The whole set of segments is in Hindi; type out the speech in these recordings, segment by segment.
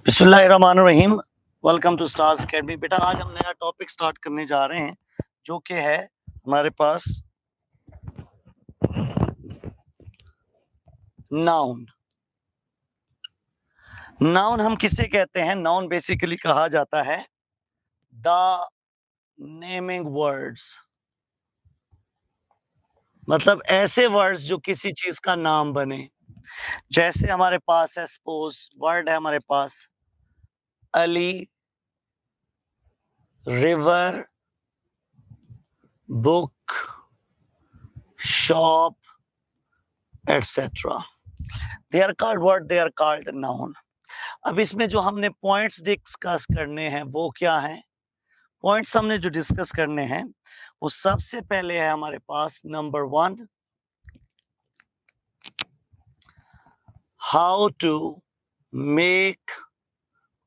बिस्मिल्लाहिर्रहमानिर्रहीम। Welcome to Stars Academy. बेटा आज हम नया टॉपिक स्टार्ट करने जा रहे हैं जो कि है हमारे पास नाउन। नाउन हम किसे कहते हैं? नाउन बेसिकली कहा जाता है द नेमिंग वर्ड्स, मतलब ऐसे वर्ड्स जो किसी चीज का नाम बने। जैसे हमारे पास है, सपोज वर्ड है हमारे पास Ali, river, book, shop, etcetera. They are called word, they are called noun. अब इसमें जो हमने पॉइंट्स डिस्कस करने हैं वो क्या हैं? पॉइंट्स हमने जो डिस्कस करने हैं वो सबसे पहले है हमारे पास number 1, how to make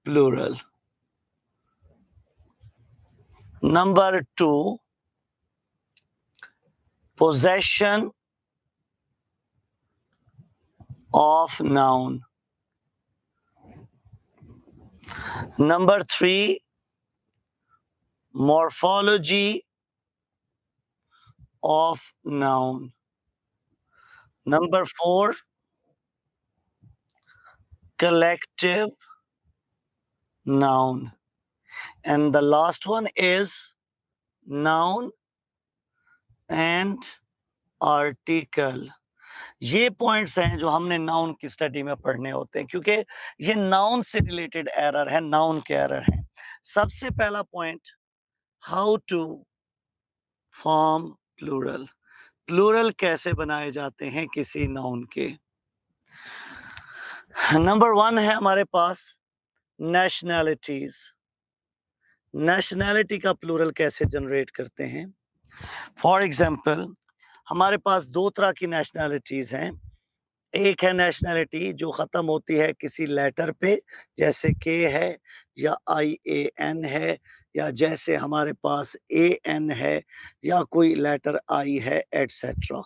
plural. Number 2, possession of noun. Number 3, morphology of noun. Number 4, collective noun. And the last one is noun and article. ये पॉइंट्स हैं जो हमने नाउन की स्टडी में पढ़ने होते हैं, क्योंकि ये नाउन से रिलेटेड एरर है, नाउन के एरर हैं। सबसे पहला point, how to form plural. Plural कैसे बनाए जाते हैं किसी नाउन के। नंबर 1 है हमारे पास नेशनैलिटीज। नेशनैलिटी का प्लूरल कैसे जनरेट करते हैं? फॉर एग्जाम्पल, हमारे पास 2 तरह की नेशनैलिटीज हैं। एक है नेशनैलिटी जो ख़त्म होती है किसी लेटर पे, जैसे के है या IAN है, या जैसे हमारे पास AN है, या कोई लेटर I है, एटसेट्रा।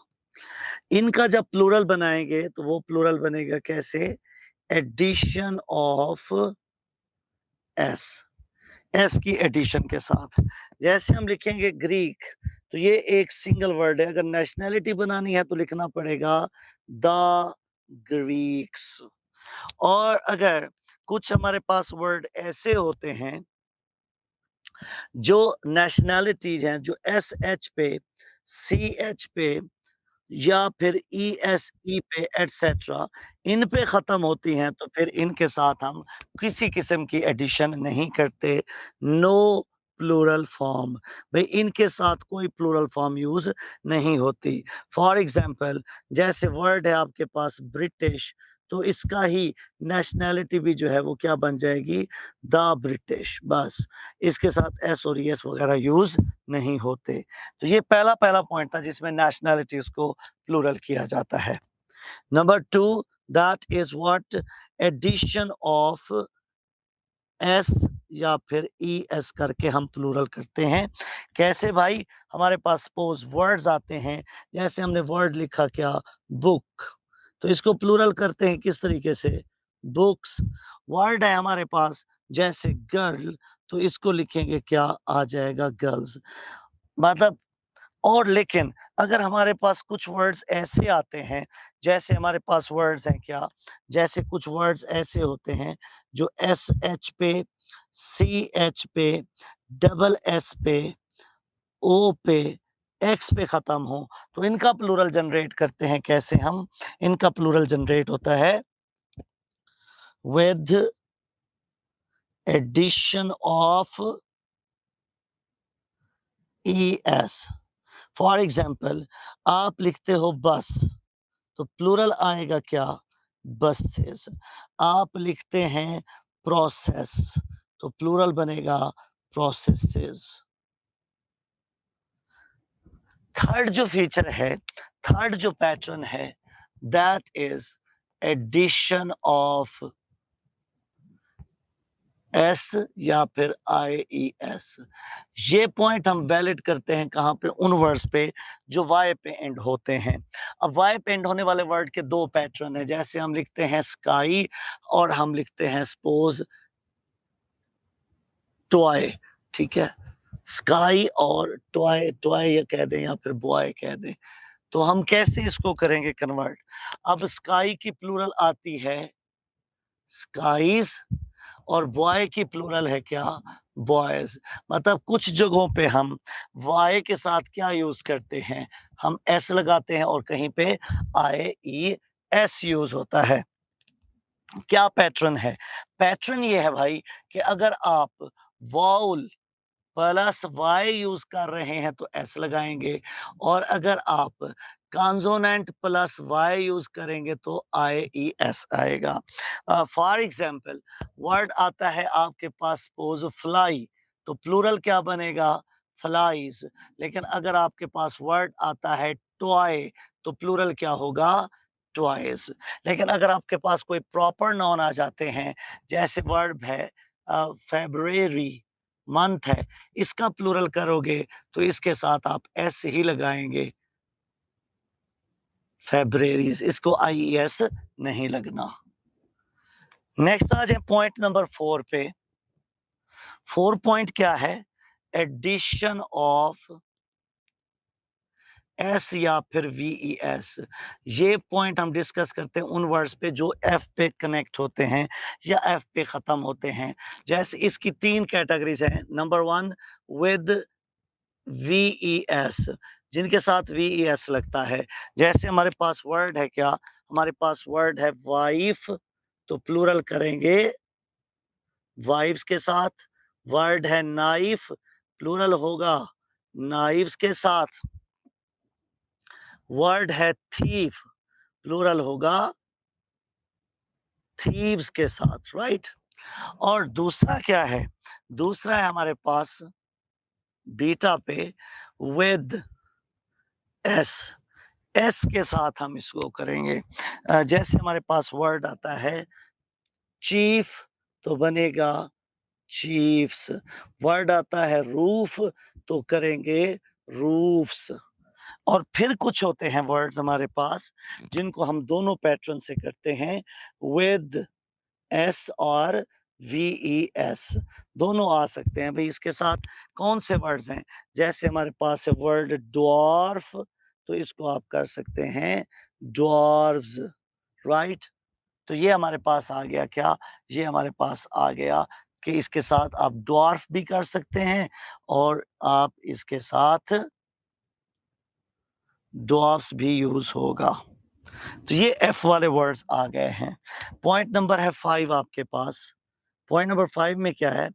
इनका जब प्लूरल बनाएंगे तो वो प्लूरल बनेगा कैसे? एडिशन ऑफ एस की एडिशन के साथ। जैसे हम लिखेंगे ग्रीक, तो ये एक सिंगल वर्ड है। अगर नेशनैलिटी बनानी है तो लिखना पड़ेगा द ग्रीक्स। और अगर कुछ हमारे पास वर्ड ऐसे होते हैं जो नेशनैलिटीज हैं, जो SH पे, CH पे या फिर ESE पे एटसेट्रा, इन पे ख़त्म होती हैं, तो फिर इनके साथ हम किसी किस्म की एडिशन नहीं करते। नो प्लूरल फॉर्म, भाई इनके साथ कोई प्लूरल फॉर्म यूज़ नहीं होती। फॉर एग्जांपल, जैसे वर्ड है आपके पास ब्रिटिश, तो इसका ही नेशनैलिटी भी जो है वो क्या बन जाएगी? The British. बस इसके साथ एस और एस वगैरह यूज़ नहीं होते। तो ये पहला पॉइंट था जिसमें नेशनैलिटीज को प्लूरल किया जाता है। Number 2, that is what? Addition of S या फिर ES करके हम प्लूरल करते हैं। कैसे भाई? हमारे पास सपोज वर्ड्स आते हैं, जैसे हमने वर्ड लिखा क्या? बुक, तो इसको प्लूरल करते हैं किस तरीके से? बुक्स। वर्ड है हमारे पास जैसे गर्ल, तो इसको लिखेंगे क्या? आ जाएगा गर्ल्स। मतलब, और लेकिन अगर हमारे पास कुछ वर्ड्स ऐसे आते हैं, जैसे हमारे पास वर्ड्स हैं क्या? जैसे कुछ वर्ड्स ऐसे होते हैं जो SH पे, CH पे, डबल S पे, O पे, X पे ख़त्म हो, तो इनका प्लूरल जनरेट करते हैं कैसे हम? इनका प्लूरल जनरेट होता है with addition of ES। For example, आप लिखते हो बस, तो प्लूरल आएगा क्या? बसेस। आप लिखते हैं प्रोसेस, तो प्लूरल बनेगा प्रोसेसेस। थर्ड जो फीचर है, थर्ड जो पैटर्न है, that is addition of S या फिर IES। ये पॉइंट हम वैलिड करते हैं कहाँ पे? उन वर्ड्स पे जो वाई पे एंड होते हैं। अब वाई पे एंड होने वाले वर्ड के दो पैटर्न हैं, जैसे हम लिखते हैं स्काई और हम लिखते हैं सपोज टॉय, ठीक है? स्काई और टॉय, टॉय ये कह दें या फिर बॉय कह दें। तो हम कैसे इसको करेंगे कन्वर्ट? अब स्काई की प्लूरल आती है स्काईज़ और बॉय की प्लूरल है क्या? बॉयज़। मतलब कुछ जगहों पे हम वाई के साथ क्या यूज़ करते हैं? हम एस लगाते हैं और कहीं पे IES यूज़ होता है। क्या पैटर्न है? पैटर्न ये है भाई कि अगर आप वाउल प्लस वाई यूज़ कर रहे हैं तो एस लगाएँगे और अगर आप कॉन्सोनेंट प्लस वाई यूज़ करेंगे तो IES आएगा। फॉर एग्ज़ाम्पल वर्ड आता है आपके पास सपोज़ फ्लाई, तो प्लूरल क्या बनेगा? फ्लाइज़। लेकिन अगर आपके पास वर्ड आता है टॉय, तो प्लूरल क्या होगा? टॉयज़। लेकिन अगर आपके पास कोई प्रॉपर नाउन आ जाते हैं, जैसे वर्ब है फ़ेब्रुअरी, मंथ है, इसका प्लूरल करोगे तो इसके साथ आप एस ही लगाएँगे, फ़ेब्रुअरीज़, इसको IES नहीं लगना। नेक्स्ट आ जाए पॉइंट नंबर 4 पे। 4 पॉइंट क्या है? एडिशन ऑफ एस या फिर VES। ये पॉइंट हम डिस्कस करते हैं उन वर्ड्स पे जो एफ पे कनेक्ट होते हैं या एफ पे ख़त्म होते हैं। जैसे इसकी 3 कैटेगरीज़ हैं। नंबर 1 विद VES, जिनके साथ VES लगता है। जैसे हमारे पास वर्ड है क्या? हमारे पास वर्ड है वाइफ, तो प्लूरल करेंगे वाइव्स के साथ। वर्ड है नाइफ, प्लूरल होगा नाइव्स के साथ। वर्ड है थीफ, प्लूरल होगा थीव्स के साथ, राइट? और दूसरा क्या है? दूसरा है हमारे पास बीटा पे विद एस, एस के साथ हम इसको करेंगे। जैसे हमारे पास वर्ड आता है चीफ, तो बनेगा चीफ्स। वर्ड आता है रूफ, तो करेंगे रूफ्स। और फिर कुछ होते हैं वर्ड्स हमारे पास जिनको हम दोनों पैटर्न से करते हैं, विद एस और VES दोनों आ सकते हैं। भाई इसके साथ कौन से वर्ड्स हैं? जैसे हमारे पास है वर्ड ड्वार्फ, तो इसको आप कर सकते हैं ड्वार्फ्स, राइट? तो ये हमारे पास आ गया क्या? ये हमारे पास आ गया कि इसके साथ आप ड्वार्फ भी कर सकते हैं और आप इसके साथ ड्वार्फ्स भी यूज़ होगा। तो ये एफ वाले वर्ड्स आ गए हैं। पॉइंट नंबर है 5 आपके पास। पॉइंट नंबर 5 में क्या है?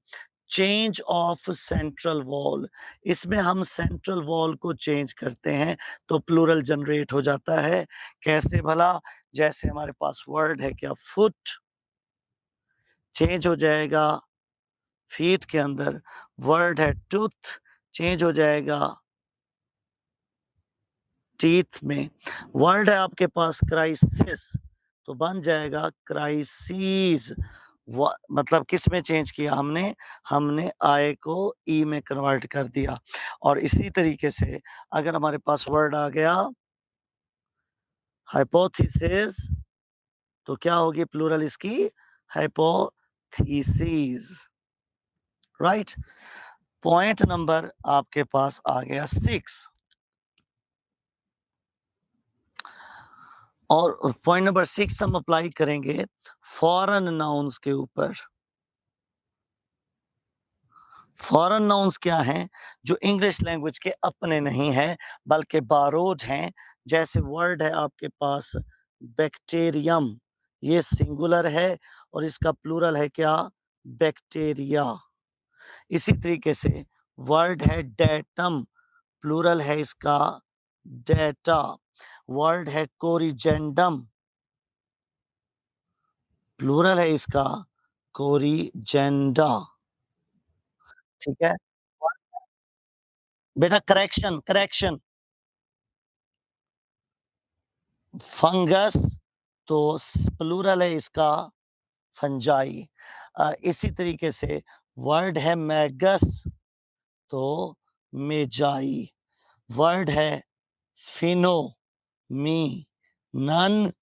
Change of central wall. इसमें हम सेंट्रल वॉल को चेंज करते हैं तो प्लूरल जनरेट हो जाता है। कैसे भला? जैसे हमारे पास वर्ड है क्या फुट, चेंज हो जाएगा फीट के अंदर। वर्ड है टूथ, चेंज हो जाएगा टीथ में। वर्ड है आपके पास क्राइसिस, तो बन जाएगा क्राइसिस। मतलब किस में चेंज किया हमने? हमने आई को ई में कन्वर्ट कर दिया। और इसी तरीके से अगर हमारे पास वर्ड आ गया हाइपोथेसिस, तो क्या होगी प्लूरल इसकी? Hypothesis, right? पॉइंट नंबर आपके पास आ गया 6। और पॉइंट नंबर 6 हम अप्लाई करेंगे फॉरेन नाउन्स के ऊपर। फॉरेन नाउन्स क्या हैं? जो इंग्लिश लैंग्वेज के अपने नहीं हैं बल्कि बारोज हैं। जैसे वर्ड है आपके पास बैक्टीरियम, ये सिंगुलर है और इसका प्लूरल है क्या? बैक्टीरिया। इसी तरीके से वर्ड है डेटम, प्लूरल है इसका डेटा। वर्ड है कोरिजेंडम, प्लूरल है इसका कोरिजेंडा, ठीक है? बेटा करेक्शन, करेक्शन, फंगस, तो प्लूरल है इसका फंजाई। इसी तरीके से वर्ड है मैगस तो मेजाई, वर्ड है फिनो मी नन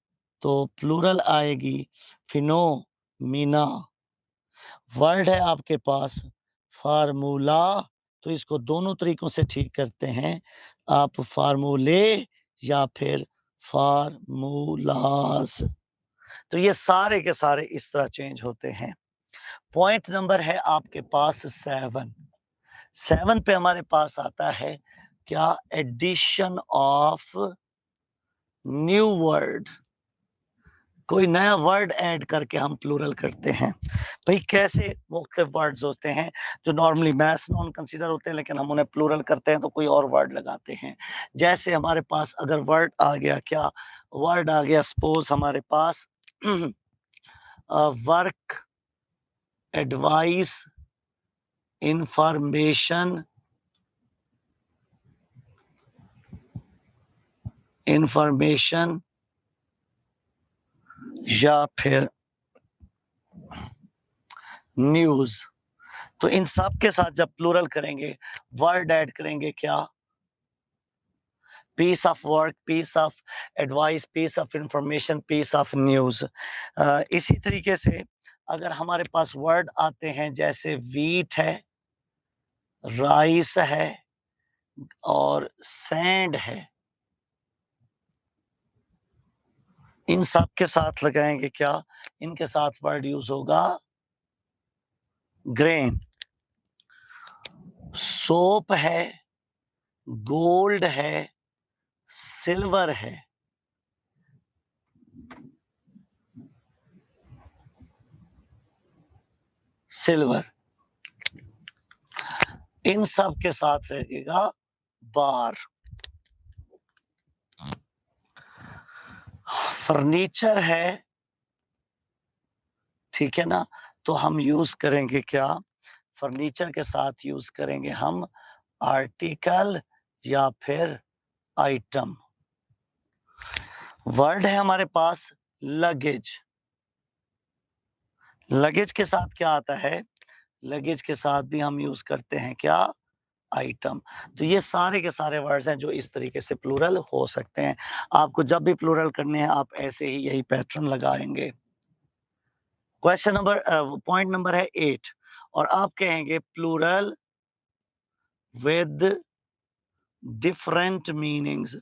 तो प्लूरल आएगी फिनो मीना, वर्ड है आपके पास फार्मूला तो इसको दोनों तरीकों से ठीक करते हैं, आप फार्मूले या फिर फार्मूलाज। तो ये सारे के सारे इस तरह चेंज होते हैं। पॉइंट नंबर है आपके पास 7। 7 पे हमारे पास आता है क्या, एडिशन ऑफ न्यू वर्ड, कोई नया वर्ड ऐड करके हम प्लूरल करते हैं। भाई कैसे मुख्तलिफ वर्ड्स होते हैं जो नॉर्मली मैथ्स नॉन कंसीडर होते हैं, लेकिन हम उन्हें प्लूरल करते हैं तो कोई और वर्ड लगाते हैं। जैसे हमारे पास अगर वर्ड आ गया क्या, वर्ड आ गया सपोज हमारे पास वर्क, एडवाइस, इंफॉर्मेशन, इंफॉर्मेशन या फिर न्यूज, तो इन सब के साथ जब प्लूरल करेंगे वर्ड ऐड करेंगे क्या, piece of work, piece of advice, piece of information, piece of news. इसी तरीके से अगर हमारे पास वर्ड आते हैं जैसे वीट है, राइस है और सैंड है, इन सब के साथ लगाएंगे क्या, इनके साथ वर्ड यूज होगा ग्रेन। सोप है, गोल्ड है, सिल्वर है, सिल्वर, इन सब के साथ रहेगा बार। फर्नीचर है, ठीक है ना, तो हम यूज करेंगे क्या, फर्नीचर के साथ यूज करेंगे हम आर्टिकल या फिर आइटम। वर्ड है हमारे पास लगेज, लगेज के साथ क्या आता है, लगेज के साथ भी हम यूज करते हैं क्या, आइटम। तो ये सारे के सारे वर्ड्स हैं जो इस तरीके से प्लूरल हो सकते हैं। आपको जब भी प्लूरल करने हैं आप ऐसे ही यही पैटर्न लगाएंगे। क्वेश्चन नंबर पॉइंट नंबर है 8 और आप कहेंगे plural with different meanings.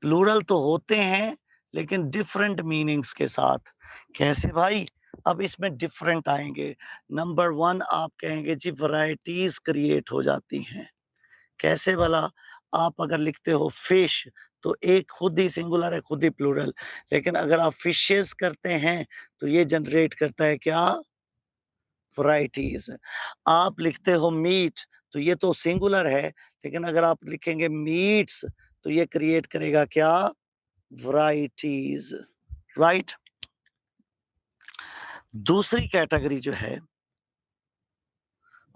Plural तो होते हैं लेकिन डिफरेंट मीनिंग्स के साथ। कैसे भाई, अब इसमें डिफरेंट आएंगे। नंबर 1 आप कहेंगे जी वैरायटीज क्रिएट हो जाती हैं। कैसे भला, आप अगर लिखते हो फिश तो एक खुद ही सिंगुलर है, खुद ही प्लूरल, लेकिन अगर आप फिशेस करते हैं तो ये जनरेट करता है क्या, वैरायटीज। आप लिखते हो मीट तो ये तो सिंगुलर है, लेकिन अगर आप लिखेंगे मीट्स तो ये क्रिएट करेगा क्या, वैरायटीज, राइट। दूसरी कैटेगरी जो है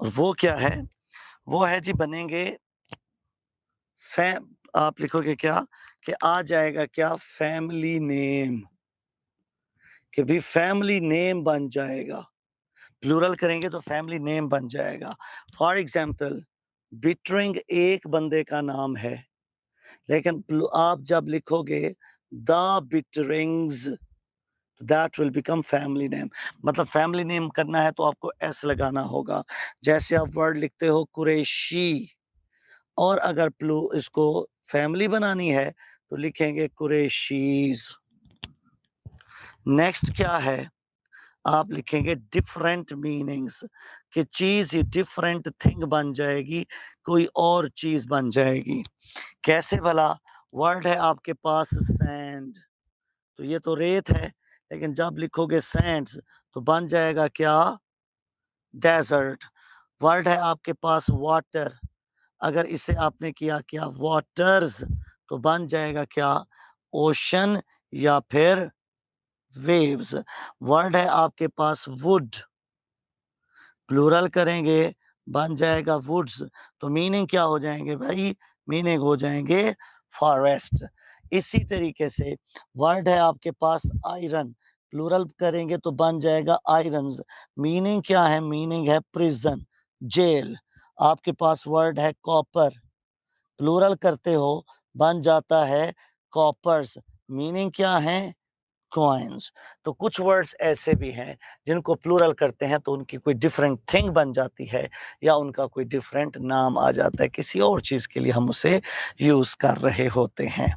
वो क्या है, वो है जी बनेंगे आप लिखोगे क्या कि आ जाएगा क्या, फैमिली नेम, कि भी फैमिली नेम बन जाएगा। प्लूरल करेंगे तो फैमिली नेम बन जाएगा। फॉर एग्जाम्पल बिटरिंग एक बंदे का नाम है, लेकिन आप जब लिखोगे the bitterings that will become family name, मतलब फैमिली नेम करना है तो आपको एस लगाना होगा। जैसे आप वर्ड लिखते हो कुरैशी और अगर इसको फैमिली बनानी है तो लिखेंगे कुरैशीज। नेक्स्ट क्या है, आप लिखेंगे डिफरेंट मीनिंग्स, कि चीज ही डिफरेंट थिंग बन जाएगी, कोई और चीज बन जाएगी। कैसे भला, वर्ड है आपके पास सैंड, तो ये तो रेत है, लेकिन जब लिखोगे सैंड्स तो बन जाएगा क्या, डेजर्ट। वर्ड है आपके पास वाटर, अगर इसे आपने किया क्या, वाटर्स, तो बन जाएगा क्या, ओशन या फिर वेव्स। वर्ड है आपके पास वुड, प्लूरल करेंगे बन जाएगा वुड्स, तो मीनिंग क्या हो जाएंगे भाई, मीनिंग हो जाएंगे फॉरेस्ट। इसी तरीके से वर्ड है आपके पास आयरन, प्लूरल करेंगे तो बन जाएगा आयरन्स। मीनिंग क्या है? मीनिंग है प्रिजन, जेल। आपके पास वर्ड है कॉपर, प्लूरल करते हो बन जाता है कॉपर्स। मीनिंग क्या है? कॉइन्स। तो कुछ वर्ड्स ऐसे भी हैं जिनको प्लूरल करते हैं तो उनकी कोई डिफरेंट थिंग बन जाती है या उनका कोई डिफरेंट नाम आ जाता है, किसी और चीज़ के लिए हम उसे यूज़ कर रहे होते हैं।